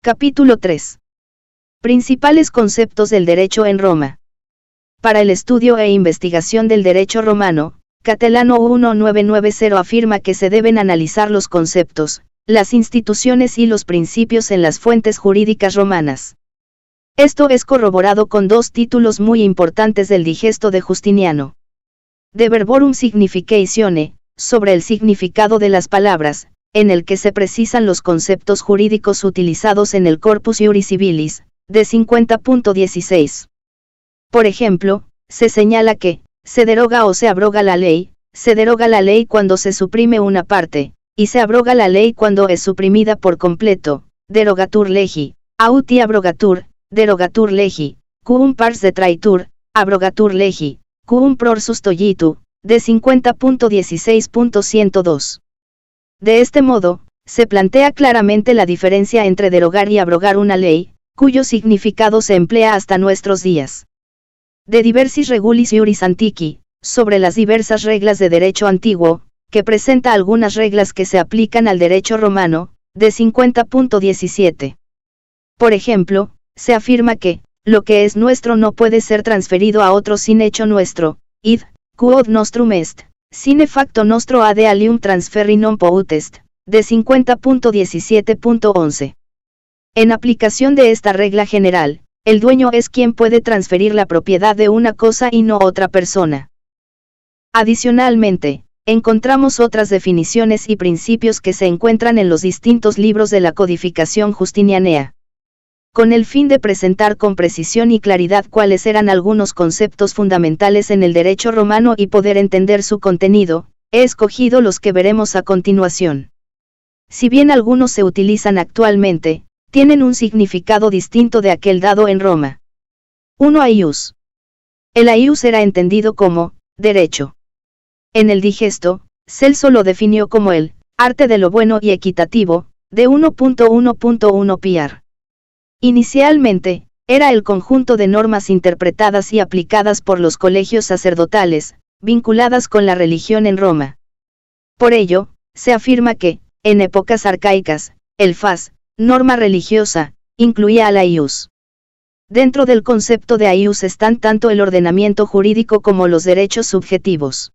Capítulo 3. Principales conceptos del derecho en Roma. Para el estudio e investigación del derecho romano, Catelano 1990 afirma que se deben analizar los conceptos, las instituciones y los principios en las fuentes jurídicas romanas. Esto es corroborado con dos títulos muy importantes del Digesto de Justiniano. De Verborum Significatione, sobre el significado de las palabras, en el que se precisan los conceptos jurídicos utilizados en el Corpus Iuris Civilis, de 50.16. Por ejemplo, se señala que, se deroga o se abroga la ley, se deroga la ley cuando se suprime una parte, y se abroga la ley cuando es suprimida por completo, derogatur legi, auti abrogatur, derogatur legi, quum pars detraitur, abrogatur legi, quum prorsus tollitu, de 50.16.102. De este modo, se plantea claramente la diferencia entre derogar y abrogar una ley, cuyo significado se emplea hasta nuestros días. De Diversis Regulis Iuris Antiqui, sobre las diversas reglas de derecho antiguo, que presenta algunas reglas que se aplican al derecho romano, de 50.17. Por ejemplo, se afirma que, lo que es nuestro no puede ser transferido a otro sin hecho nuestro, id, quod nostrum est, sine facto nostro ad alium transferri non potest, de 50.17.11. En aplicación de esta regla general, el dueño es quien puede transferir la propiedad de una cosa y no otra persona. Adicionalmente, encontramos otras definiciones y principios que se encuentran en los distintos libros de la codificación justinianea. Con el fin de presentar con precisión y claridad cuáles eran algunos conceptos fundamentales en el derecho romano y poder entender su contenido, he escogido los que veremos a continuación. Si bien algunos se utilizan actualmente, tienen un significado distinto de aquel dado en Roma. 1. Aius. El aius era entendido como derecho. En el Digesto, Celso lo definió como el arte de lo bueno y equitativo, de 1.1.1 piar. Inicialmente, era el conjunto de normas interpretadas y aplicadas por los colegios sacerdotales, vinculadas con la religión en Roma. Por ello, se afirma que, en épocas arcaicas, el fas, norma religiosa, incluía al aius. Dentro del concepto de aius están tanto el ordenamiento jurídico como los derechos subjetivos.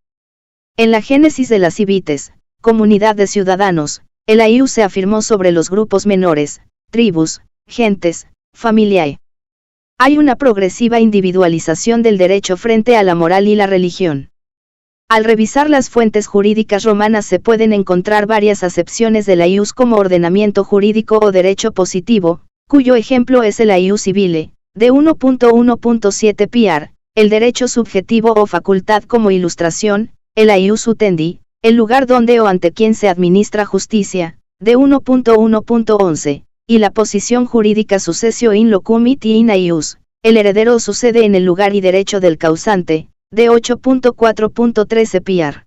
En la génesis de las civites, comunidad de ciudadanos, el aius se afirmó sobre los grupos menores, tribus, gentes, familiae. Hay una progresiva individualización del derecho frente a la moral y la religión. Al revisar las fuentes jurídicas romanas se pueden encontrar varias acepciones del aius como ordenamiento jurídico o derecho positivo, cuyo ejemplo es el aius civile, de 1.1.7 piar, el derecho subjetivo o facultad como ilustración, el aius utendi, el lugar donde o ante quien se administra justicia, de 1.1.11, y la posición jurídica successio in locum et in aius, el heredero sucede en el lugar y derecho del causante, de 8.4.13 piar.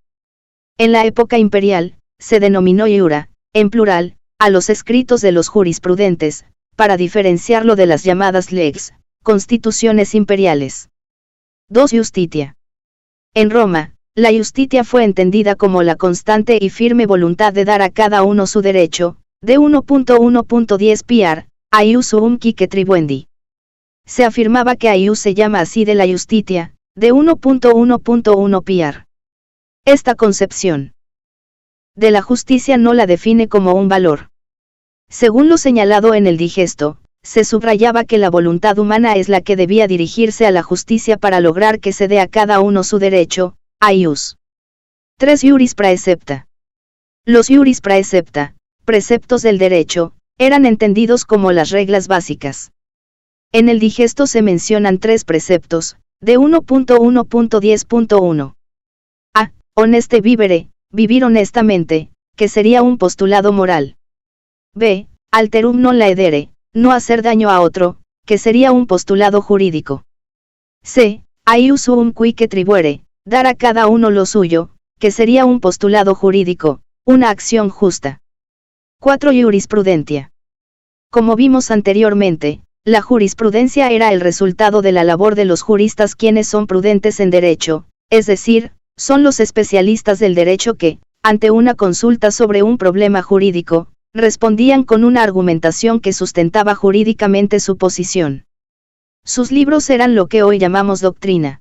En la época imperial, se denominó iura, en plural, a los escritos de los jurisprudentes, para diferenciarlo de las llamadas lex, constituciones imperiales. 2. Justitia. En Roma, la justitia fue entendida como la constante y firme voluntad de dar a cada uno su derecho, de 1.1.10 piar, aius suum quique tribuendi. Se afirmaba que aius se llama así de la justitia, de 1.1.1 piar. Esta concepción de la justicia no la define como un valor. Según lo señalado en el Digesto, se subrayaba que la voluntad humana es la que debía dirigirse a la justicia para lograr que se dé a cada uno su derecho, aius. 3. Iuris praecepta. Los iuris praecepta, preceptos del derecho, eran entendidos como las reglas básicas. En el Digesto se mencionan 3 preceptos, de 1.1.10.1. A. Honeste vivere, vivir honestamente, que sería un postulado moral. B. Alterum non laedere, no hacer daño a otro, que sería un postulado jurídico. C. Aius suum quique tribuere, dar a cada uno lo suyo, que sería un postulado jurídico, una acción justa. 4. Jurisprudencia. Como vimos anteriormente, la jurisprudencia era el resultado de la labor de los juristas quienes son prudentes en derecho, es decir, son los especialistas del derecho que, ante una consulta sobre un problema jurídico, respondían con una argumentación que sustentaba jurídicamente su posición. Sus libros eran lo que hoy llamamos doctrina.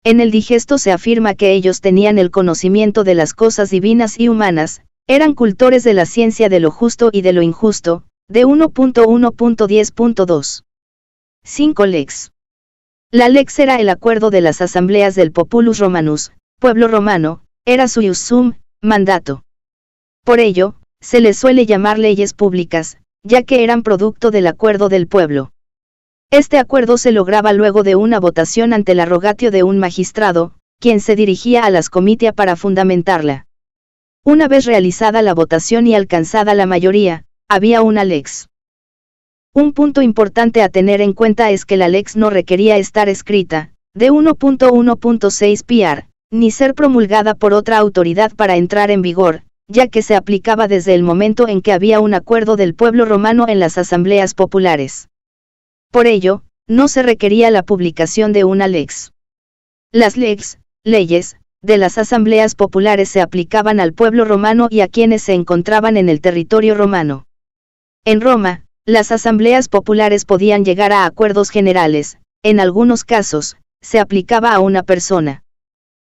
En el Digesto se afirma que ellos tenían el conocimiento de las cosas divinas y humanas, eran cultores de la ciencia de lo justo y de lo injusto, de 1.1.10.2. 5 Lex. La lex era el acuerdo de las asambleas del Populus Romanus, pueblo romano, era su ius sum, mandato. Por ello, se les suele llamar leyes públicas, ya que eran producto del acuerdo del pueblo. Este acuerdo se lograba luego de una votación ante la rogatio de un magistrado, quien se dirigía a las comitia para fundamentarla. Una vez realizada la votación y alcanzada la mayoría, había una lex. Un punto importante a tener en cuenta es que la lex no requería estar escrita, de 1.1.6 PR, ni ser promulgada por otra autoridad para entrar en vigor, ya que se aplicaba desde el momento en que había un acuerdo del pueblo romano en las asambleas populares. Por ello, no se requería la publicación de una lex. Las lex, leyes, de las asambleas populares se aplicaban al pueblo romano y a quienes se encontraban en el territorio romano. En Roma, las asambleas populares podían llegar a acuerdos generales, en algunos casos, se aplicaba a una persona.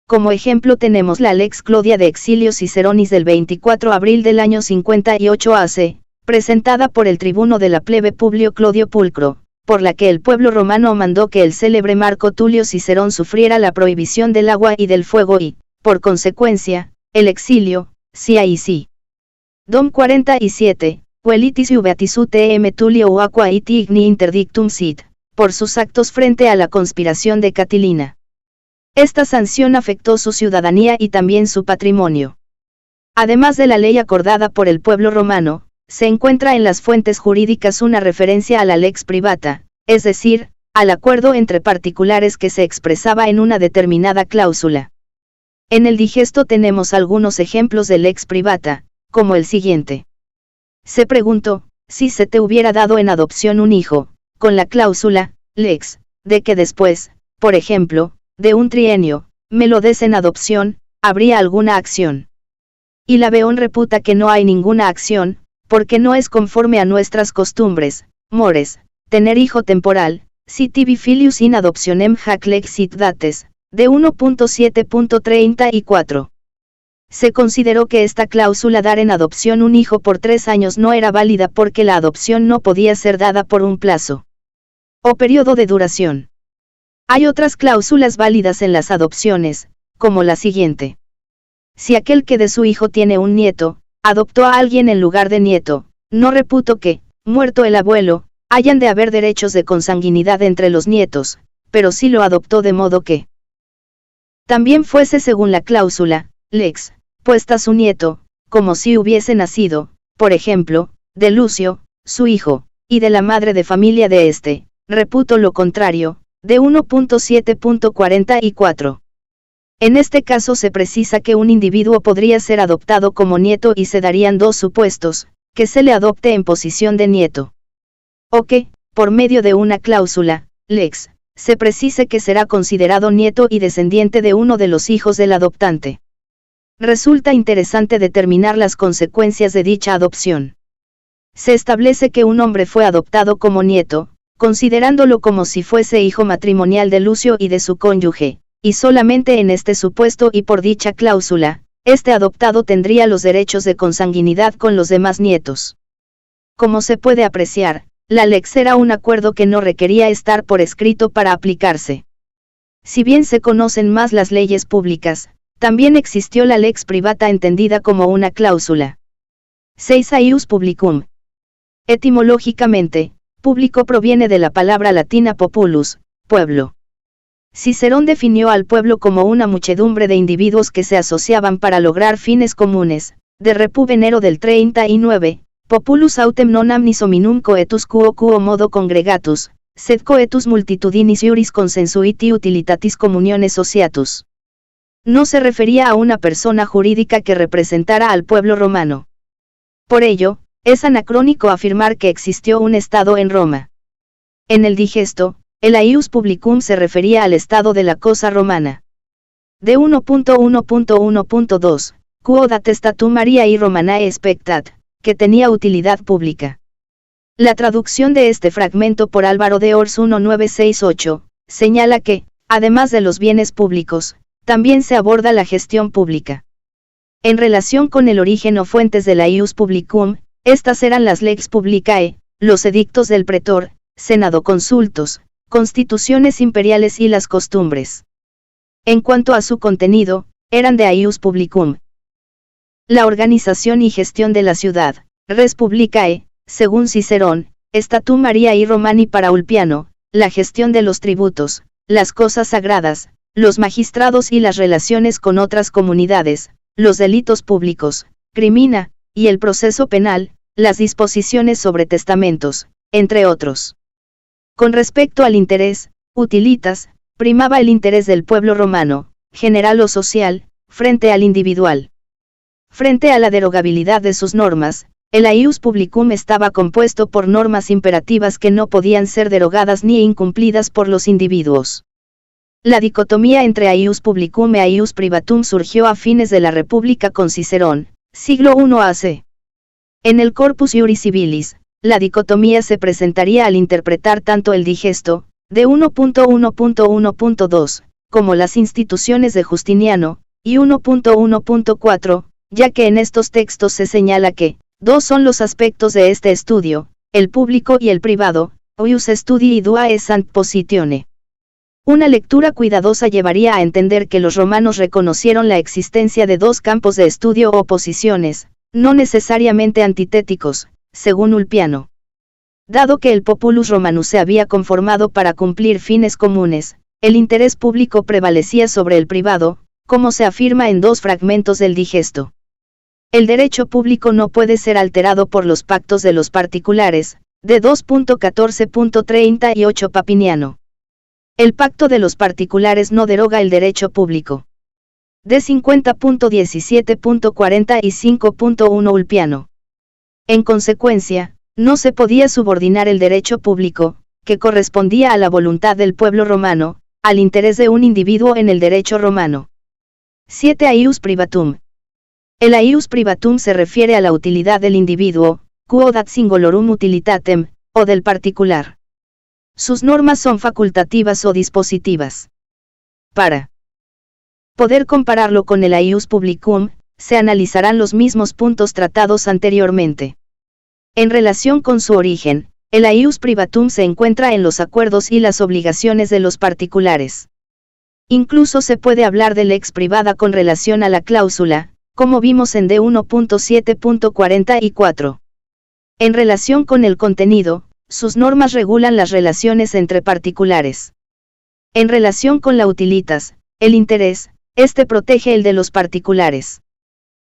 Como ejemplo tenemos la Lex Clodia de Exilio Ciceronis del 24 de abril del año 58 AC, presentada por el tribuno de la plebe Publio Clodio Pulcro, por la que el pueblo romano mandó que el célebre Marco Tulio Cicerón sufriera la prohibición del agua y del fuego y, por consecuencia, el exilio, sia y si. Dom 47, Velitis Beatis UTM Tulio Aqua it igni interdictum sit, por sus actos frente a la conspiración de Catilina. Esta sanción afectó su ciudadanía y también su patrimonio. Además de la ley acordada por el pueblo romano, se encuentra en las fuentes jurídicas una referencia a la lex privata, es decir, al acuerdo entre particulares que se expresaba en una determinada cláusula. En el Digesto tenemos algunos ejemplos de lex privata, como el siguiente. Se preguntó, si se te hubiera dado en adopción un hijo, con la cláusula, lex, de que después, por ejemplo, de un trienio, me lo des en adopción, ¿habría alguna acción? Y la Beón reputa que no hay ninguna acción, porque no es conforme a nuestras costumbres, mores, tener hijo temporal, si tibi filius in adoptionem hac lex sit dates, de 1.7.34. Se consideró que esta cláusula dar en adopción un hijo por 3 años no era válida porque la adopción no podía ser dada por un plazo o periodo de duración. Hay otras cláusulas válidas en las adopciones, como la siguiente. Si aquel que de su hijo tiene un nieto, adoptó a alguien en lugar de nieto, no reputo que, muerto el abuelo, hayan de haber derechos de consanguinidad entre los nietos, pero sí lo adoptó de modo que también fuese según la cláusula, lex, puesta su nieto, como si hubiese nacido, por ejemplo, de Lucio, su hijo, y de la madre de familia de éste, reputo lo contrario, de 1.7.44. En este caso se precisa que un individuo podría ser adoptado como nieto y se darían dos supuestos, que se le adopte en posición de nieto. O que, por medio de una cláusula, lex, se precise que será considerado nieto y descendiente de uno de los hijos del adoptante. Resulta interesante determinar las consecuencias de dicha adopción. Se establece que un hombre fue adoptado como nieto, considerándolo como si fuese hijo matrimonial de Lucio y de su cónyuge, y solamente en este supuesto y por dicha cláusula, este adoptado tendría los derechos de consanguinidad con los demás nietos. Como se puede apreciar, la lex era un acuerdo que no requería estar por escrito para aplicarse. Si bien se conocen más las leyes públicas, también existió la lex privata entendida como una cláusula. 6 Aius publicum. Etimológicamente, público proviene de la palabra latina populus, pueblo. Cicerón definió al pueblo como una muchedumbre de individuos que se asociaban para lograr fines comunes. De Repu Venero del 39, populus autem non amnis hominum coetus quo modo congregatus, sed coetus multitudinis iuris consensuiti utilitatis communiones sociatus. No se refería a una persona jurídica que representara al pueblo romano. Por ello, es anacrónico afirmar que existió un Estado en Roma. En el Digesto, el aius publicum se refería al estado de la cosa romana. De 1.1.1.2, quod attestatum Mariae Romanae spectat, que tenía utilidad pública. La traducción de este fragmento por Álvaro de Ors 1968, señala que, además de los bienes públicos, también se aborda la gestión pública. En relación con el origen o fuentes de la ius publicum, estas eran las lex publicae, los edictos del pretor, senado consultos, constituciones imperiales y las costumbres. En cuanto a su contenido, eran de ius publicum. La organización y gestión de la ciudad, res publicae, según Cicerón, Statum Mariae Romani para Ulpiano, la gestión de los tributos, las cosas sagradas, los magistrados y las relaciones con otras comunidades, los delitos públicos, crimina, y el proceso penal, las disposiciones sobre testamentos, entre otros. Con respecto al interés, utilitas, primaba el interés del pueblo romano, general o social, frente al individual. Frente a la derogabilidad de sus normas, el ius publicum estaba compuesto por normas imperativas que no podían ser derogadas ni incumplidas por los individuos. La dicotomía entre ius publicum e ius privatum surgió a fines de la República con Cicerón, siglo I AC. En el Corpus Iuris Civilis, la dicotomía se presentaría al interpretar tanto el digesto, de 1.1.1.2, como las instituciones de Justiniano, y 1.1.4, ya que en estos textos se señala que, dos son los aspectos de este estudio, el público y el privado, ius studii dua essant positione. Una lectura cuidadosa llevaría a entender que los romanos reconocieron la existencia de dos campos de estudio o posiciones, no necesariamente antitéticos, según Ulpiano. Dado que el populus romanus se había conformado para cumplir fines comunes, el interés público prevalecía sobre el privado, como se afirma en dos fragmentos del digesto. El derecho público no puede ser alterado por los pactos de los particulares, de 2.14.38 Papiniano. El pacto de los particulares no deroga el derecho público. De 50.17.45.1 Ulpiano. En consecuencia, no se podía subordinar el derecho público, que correspondía a la voluntad del pueblo romano, al interés de un individuo en el derecho romano. 7 Ius privatum. El ius privatum se refiere a la utilidad del individuo, quodat singularum utilitatem, o del particular. Sus normas son facultativas o dispositivas. Para poder compararlo con el ius publicum, se analizarán los mismos puntos tratados anteriormente. En relación con su origen, el ius privatum se encuentra en los acuerdos y las obligaciones de los particulares. Incluso se puede hablar de lex privada con relación a la cláusula, como vimos en D1.7.44. En relación con el contenido, sus normas regulan las relaciones entre particulares. En relación con la utilitas, el interés, este protege el de los particulares.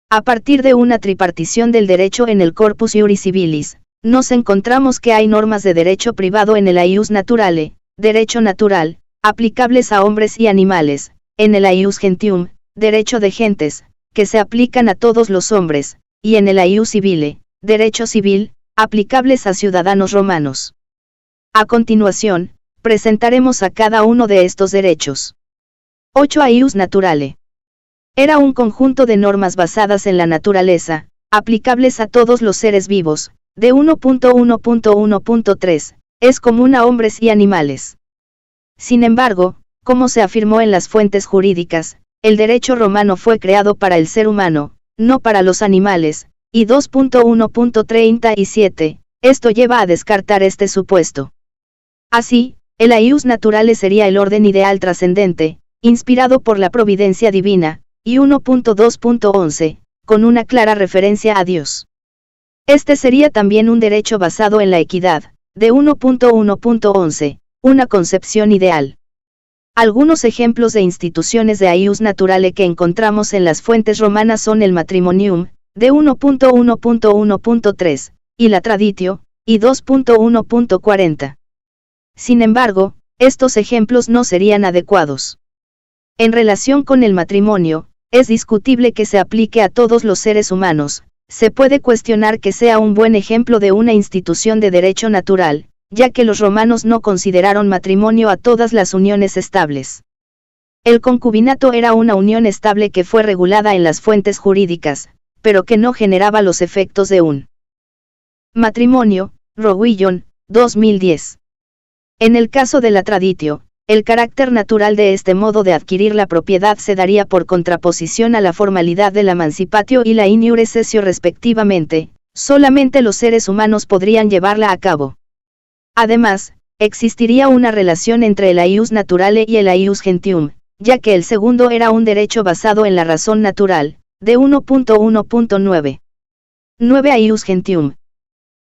A partir de una tripartición del derecho en el Corpus Iuris Civilis, nos encontramos que hay normas de derecho privado en el ius naturale, derecho natural, aplicables a hombres y animales, en el ius gentium, derecho de gentes, que se aplican a todos los hombres, y en el ius civile, derecho civil, aplicables a ciudadanos romanos. A continuación, presentaremos a cada uno de estos derechos. 8 Ius naturale. Era un conjunto de normas basadas en la naturaleza, aplicables a todos los seres vivos, de 1.1.1.3, es común a hombres y animales. Sin embargo, como se afirmó en las fuentes jurídicas, el derecho romano fue creado para el ser humano, no para los animales, y 2.1.37, esto lleva a descartar este supuesto. Así, el ius naturale sería el orden ideal trascendente, inspirado por la providencia divina, y 1.2.11, con una clara referencia a Dios. Este sería también un derecho basado en la equidad, de 1.1.11, una concepción ideal. Algunos ejemplos de instituciones de ius naturale que encontramos en las fuentes romanas son el matrimonium, de 1.1.1.3, y la traditio, y 2.1.40. Sin embargo, estos ejemplos no serían adecuados. En relación con el matrimonio, es discutible que se aplique a todos los seres humanos, se puede cuestionar que sea un buen ejemplo de una institución de derecho natural, ya que los romanos no consideraron matrimonio a todas las uniones estables. El concubinato era una unión estable que fue regulada en las fuentes jurídicas, pero que no generaba los efectos de un Matrimonio, Rowillon, 2010. En el caso de la traditio, el carácter natural de este modo de adquirir la propiedad se daría por contraposición a la formalidad de la mancipatio y la in iure cessio respectivamente, solamente los seres humanos podrían llevarla a cabo. Además, existiría una relación entre el aius naturale y el aius gentium, ya que el segundo era un derecho basado en la razón natural, de 1.1.9. 9 aius gentium.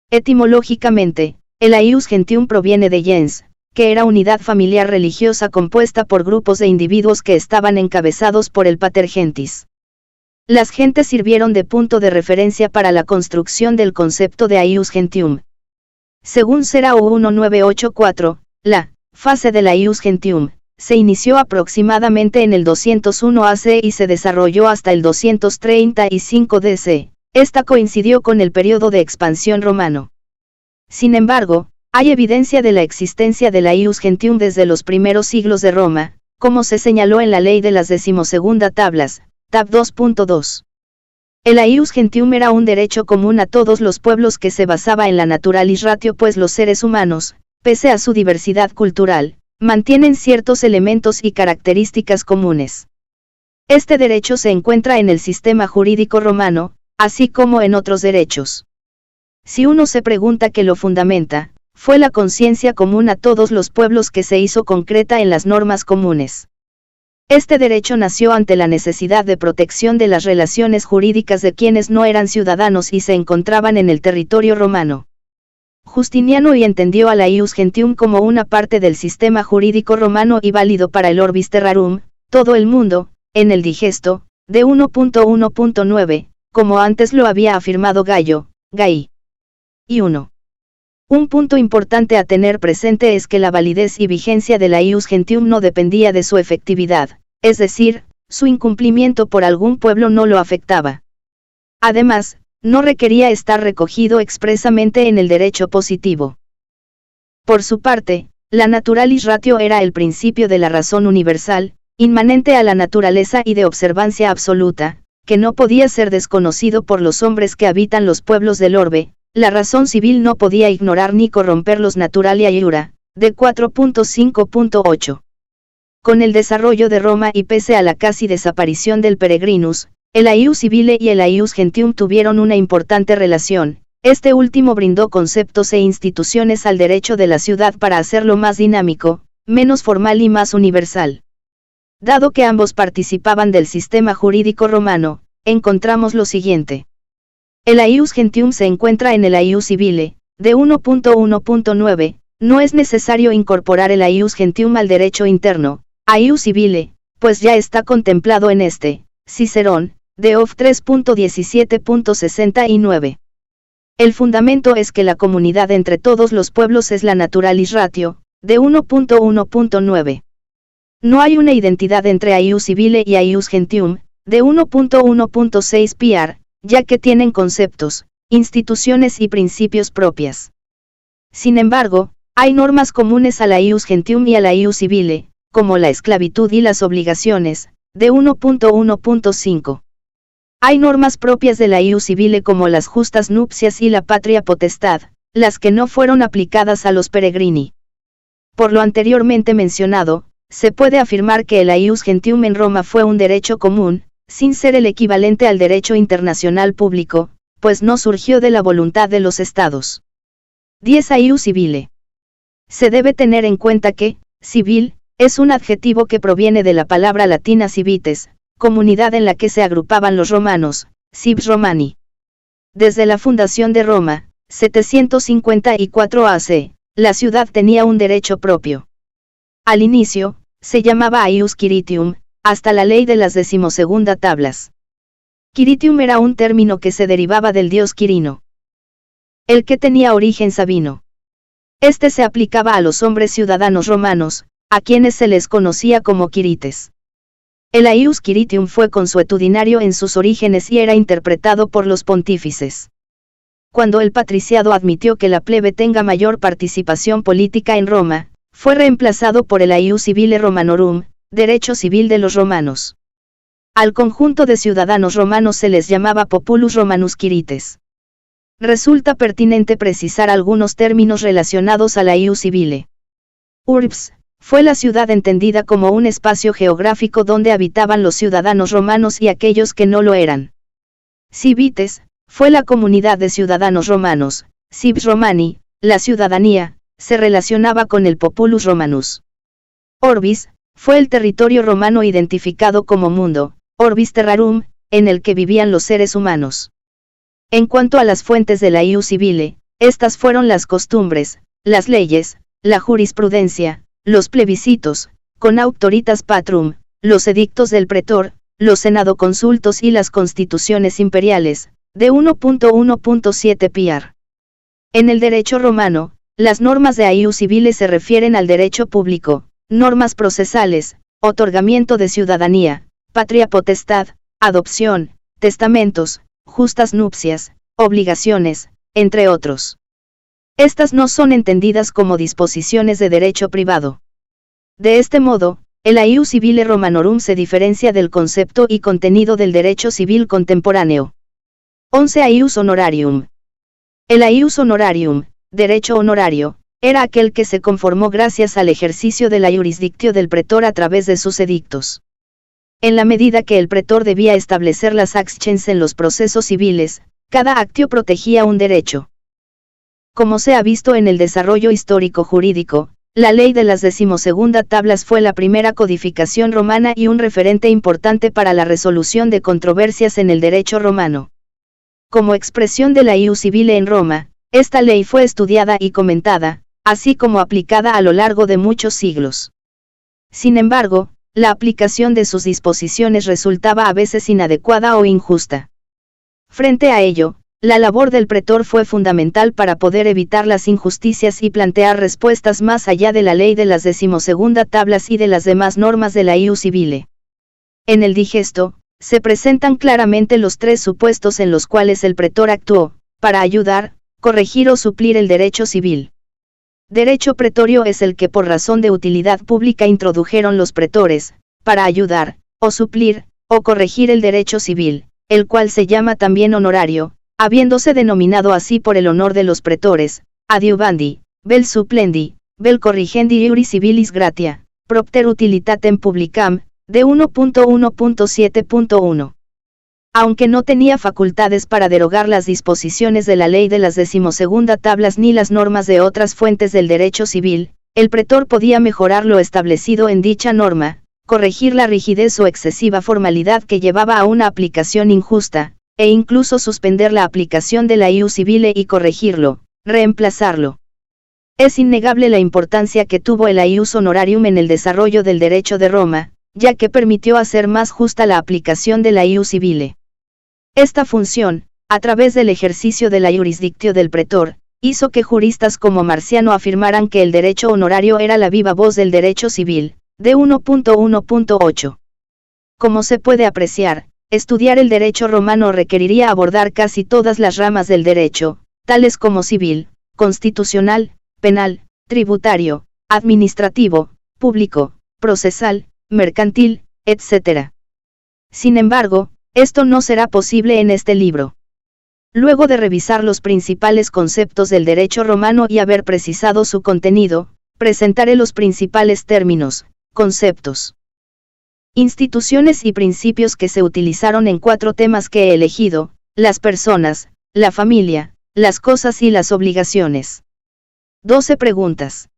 Etimológicamente, el aius gentium proviene de gens, que era unidad familiar religiosa compuesta por grupos de individuos que estaban encabezados por el pater gentis. Las gentes sirvieron de punto de referencia para la construcción del concepto de aius gentium. Según Serao 1984, la fase del aius gentium se inició aproximadamente en el 201 AC y se desarrolló hasta el 235 DC. Esta coincidió con el periodo de expansión romano. Sin embargo, hay evidencia de la existencia del aius gentium desde los primeros siglos de Roma, como se señaló en la ley de las 12ª tablas, tab 2.2. El aius gentium era un derecho común a todos los pueblos que se basaba en la naturalis ratio, pues los seres humanos, pese a su diversidad cultural, mantienen ciertos elementos y características comunes. Este derecho se encuentra en el sistema jurídico romano, así como en otros derechos. Si uno se pregunta qué lo fundamenta, fue la conciencia común a todos los pueblos que se hizo concreta en las normas comunes. Este derecho nació ante la necesidad de protección de las relaciones jurídicas de quienes no eran ciudadanos y se encontraban en el territorio romano. Justiniano y entendió al aius gentium como una parte del sistema jurídico romano y válido para el orbis terrarum, todo el mundo, en el digesto, de 1.1.9, como antes lo había afirmado Gallo, Gai. Y 1. Un punto importante a tener presente es que la validez y vigencia del aius gentium no dependía de su efectividad, es decir, su incumplimiento por algún pueblo no lo afectaba. Además, no requería estar recogido expresamente en el derecho positivo. Por su parte, la naturalis ratio era el principio de la razón universal, inmanente a la naturaleza y de observancia absoluta, que no podía ser desconocido por los hombres que habitan los pueblos del orbe. La razón civil no podía ignorar ni corromper los naturalia iura, de 4.5.8. Con el desarrollo de Roma y pese a la casi desaparición del peregrinus, el aius civile y el aius gentium tuvieron una importante relación. Este último brindó conceptos e instituciones al derecho de la ciudad para hacerlo más dinámico, menos formal y más universal. Dado que ambos participaban del sistema jurídico romano, encontramos lo siguiente. El aius gentium se encuentra en el aius civile, de 1.1.9, no es necesario incorporar el aius gentium al derecho interno, aius civile, pues ya está contemplado en este, Cicerón, de Of 3.17.69. El fundamento es que la comunidad entre todos los pueblos es la naturalis ratio, de 1.1.9. No hay una identidad entre aius civile y aius gentium, de 1.1.6 PR, ya que tienen conceptos, instituciones y principios propias. Sin embargo, hay normas comunes al aius gentium y al aius civile, como la esclavitud y las obligaciones, de 1.1.5. Hay normas propias del aius civile como las justas nupcias y la patria potestad, las que no fueron aplicadas a los peregrini. Por lo anteriormente mencionado, se puede afirmar que el aius gentium en Roma fue un derecho común, sin ser el equivalente al derecho internacional público, pues no surgió de la voluntad de los estados. 10 aius civile. Se debe tener en cuenta que, civil, es un adjetivo que proviene de la palabra latina civites, comunidad en la que se agrupaban los romanos, civs romani. Desde la fundación de Roma, 754 AC, la ciudad tenía un derecho propio. Al inicio, se llamaba aius quiritium, hasta la ley de las 12ª tablas. Quiritium era un término que se derivaba del dios Quirino, el que tenía origen sabino. Este se aplicaba a los hombres ciudadanos romanos, a quienes se les conocía como quirites. El aius quiritium fue consuetudinario en sus orígenes y era interpretado por los pontífices. Cuando el patriciado admitió que la plebe tenga mayor participación política en Roma, fue reemplazado por el aius civile romanorum, derecho civil de los romanos. Al conjunto de ciudadanos romanos se les llamaba populus romanus quirites. resulta pertinente precisar algunos términos relacionados a la ius civile. Urbs fue la ciudad entendida como un espacio geográfico donde habitaban los ciudadanos romanos y aquellos que no lo eran. Civites fue la comunidad de ciudadanos romanos. Cives Romani, la ciudadanía, se relacionaba con el populus romanus. Orbis fue el territorio romano identificado como mundo, orbis terrarum, en el que vivían los seres humanos. En cuanto a las fuentes de la ius civile, estas fueron las costumbres, las leyes, la jurisprudencia, los plebiscitos, con auctoritas patrum, los edictos del pretor, los senadoconsultos y las constituciones imperiales, de 1.1.7 PR. En el derecho romano, las normas de ius civile se refieren al derecho público, normas procesales, otorgamiento de ciudadanía, patria potestad, adopción, testamentos, justas nupcias, obligaciones, entre otros. Estas no son entendidas como disposiciones de derecho privado. De este modo, el ius civile romanorum se diferencia del concepto y contenido del derecho civil contemporáneo. 11 ius honorarium. El ius honorarium, derecho honorario, era aquel que se conformó gracias al ejercicio de la jurisdictio del pretor a través de sus edictos. En la medida que el pretor debía establecer las actions en los procesos civiles, cada actio protegía un derecho. Como se ha visto en el desarrollo histórico jurídico, la ley de las 12ª tablas fue la primera codificación romana y un referente importante para la resolución de controversias en el derecho romano. Como expresión de la ius civile en Roma, esta ley fue estudiada y comentada, así como aplicada a lo largo de muchos siglos. Sin embargo, la aplicación de sus disposiciones resultaba a veces inadecuada o injusta. Frente a ello, la labor del pretor fue fundamental para poder evitar las injusticias y plantear respuestas más allá de la ley de las 12ª tablas y de las demás normas de la ius civile. En el digesto, se presentan claramente los tres supuestos en los cuales el pretor actuó, para ayudar, corregir o suplir el derecho civil. Derecho pretorio es el que por razón de utilidad pública introdujeron los pretores, para ayudar, o suplir, o corregir el derecho civil, el cual se llama también honorario, habiéndose denominado así por el honor de los pretores, adiuvandi, vel supplendi, vel corrigendi iuris civilis gratia, propter utilitatem publicam, de 1.1.7.1. Aunque no tenía facultades para derogar las disposiciones de la ley de las 12ª tablas ni las normas de otras fuentes del derecho civil, el pretor podía mejorar lo establecido en dicha norma, corregir la rigidez o excesiva formalidad que llevaba a una aplicación injusta, e incluso suspender la aplicación de la ius civile y corregirlo, reemplazarlo. Es innegable la importancia que tuvo el ius honorarium en el desarrollo del derecho de Roma, ya que permitió hacer más justa la aplicación de la ius civile. Esta función, a través del ejercicio de la jurisdictio del pretor, hizo que juristas como Marciano afirmaran que el derecho honorario era la viva voz del derecho civil, de 1.1.8. Como se puede apreciar, estudiar el derecho romano requeriría abordar casi todas las ramas del derecho, tales como civil, constitucional, penal, tributario, administrativo, público, procesal, mercantil, etc. Sin embargo, esto no será posible en este libro. Luego de revisar los principales conceptos del derecho romano y haber precisado su contenido, presentaré los principales términos, conceptos, instituciones y principios que se utilizaron en 4 temas que he elegido: las personas, la familia, las cosas y las obligaciones. 12 preguntas.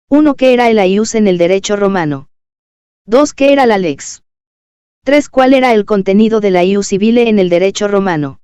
1. ¿Qué era el ius en el derecho romano? 2. ¿Qué era la lex? 3. ¿Cuál era el contenido de la ius civile en el derecho romano?